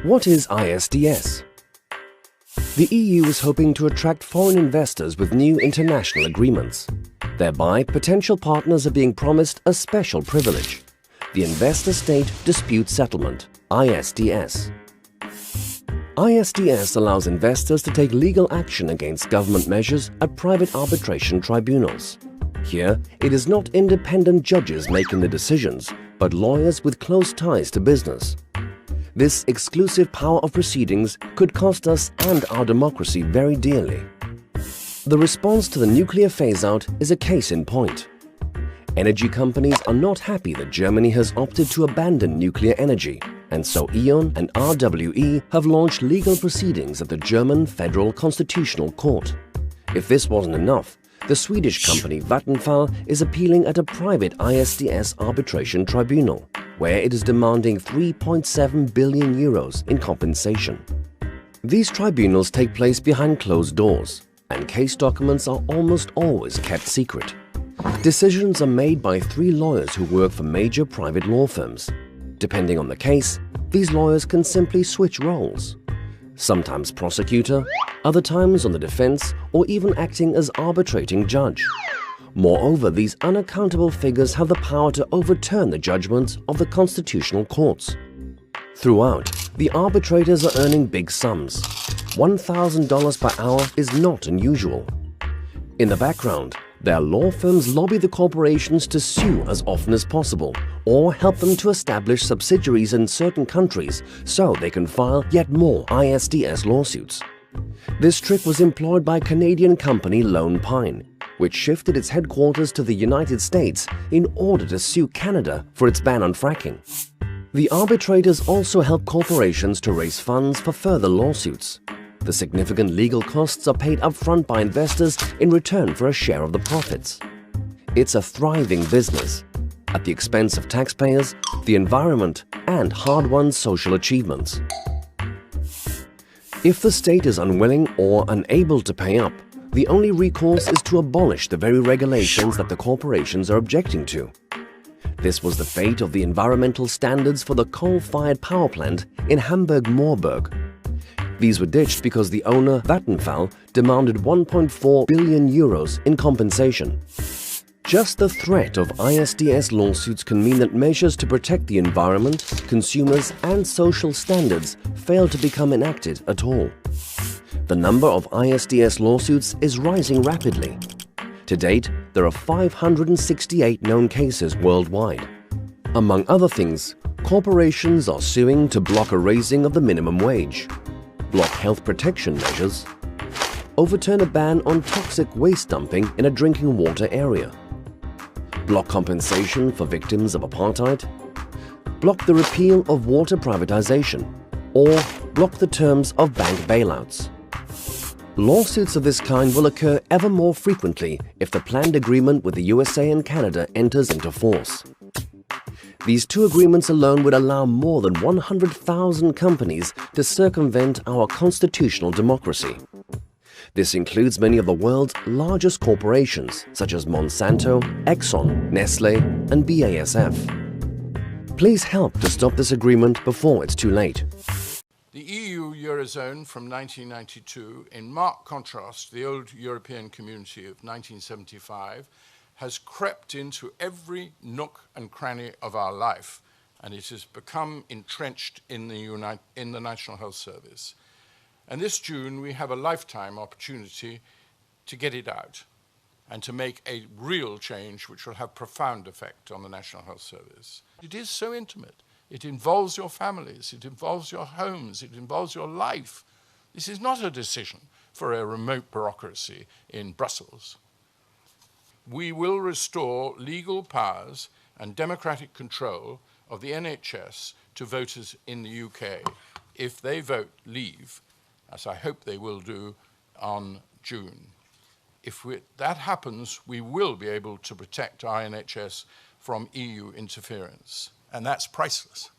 What is ISDS? The EU is hoping to attract foreign investors with new international agreements. Thereby, potential partners are being promised a special privilege, the Investor State Dispute Settlement, ISDS. ISDS allows investors to take legal action against government measures at private arbitration tribunals. Here, it is not independent judges making the decisions, but lawyers with close ties to business. This exclusive power of proceedings could cost us and our democracy very dearly. The response to the nuclear phase-out is a case in point. Energy companies are not happy that Germany has opted to abandon nuclear energy, and so E.ON and RWE have launched legal proceedings at the German Federal Constitutional Court. If this wasn't enough, the Swedish company Vattenfall is appealing at a private ISDS arbitration tribunal, where it is demanding 3.7 billion euros in compensation. These tribunals take place behind closed doors, and case documents are almost always kept secret. Decisions are made by 3 lawyers who work for major private law firms. Depending on the case, these lawyers can simply switch roles. Sometimes prosecutor, other times on the defense, or even acting as arbitrating judge. Moreover, these unaccountable figures have the power to overturn the judgments of the constitutional courts. Throughout, the arbitrators are earning big sums. $1,000 per hour is not unusual. In the background, their law firms lobby the corporations to sue as often as possible, or help them to establish subsidiaries in certain countries so they can file yet more ISDS lawsuits. This trick was employed by Canadian company Lone Pine, which shifted its headquarters to the United States in order to sue Canada for its ban on fracking. The arbitrators also help corporations to raise funds for further lawsuits. The significant legal costs are paid upfront by investors in return for a share of the profits. It's a thriving business, at the expense of taxpayers, the environment, and hard-won social achievements. If the state is unwilling or unable to pay up, the only recourse is to abolish the very regulations that the corporations are objecting to. This was the fate of the environmental standards for the coal-fired power plant in Hamburg-Moorburg. These were ditched because the owner, Vattenfall, demanded 1.4 billion euros in compensation. Just the threat of ISDS lawsuits can mean that measures to protect the environment, consumers, and social standards fail to become enacted at all. The number of ISDS lawsuits is rising rapidly. To date, there are 568 known cases worldwide. Among other things, corporations are suing to block a raising of the minimum wage, block health protection measures, overturn a ban on toxic waste dumping in a drinking water area, block compensation for victims of apartheid, block the repeal of water privatization, or block the terms of bank bailouts. Lawsuits of this kind will occur ever more frequently if the planned agreement with the USA and Canada enters into force. These 2 agreements alone would allow more than 100,000 companies to circumvent our constitutional democracy. This includes many of the world's largest corporations, such as Monsanto, Exxon, Nestle, and BASF. Please help to stop this agreement before it's too late. The EU Eurozone from 1992, in marked contrast to the old European community of 1975, has crept into every nook and cranny of our life, and it has become entrenched in the National Health Service. And this June, we have a lifetime opportunity to get it out and to make a real change which will have profound effect on the National Health Service. It is so intimate. It involves your families, it involves your homes, it involves your life. This is not a decision for a remote bureaucracy in Brussels. We will restore legal powers and democratic control of the NHS to voters in the UK if they vote leave, as I hope they will do on June. If that happens, we will be able to protect our NHS from EU interference, and that's priceless.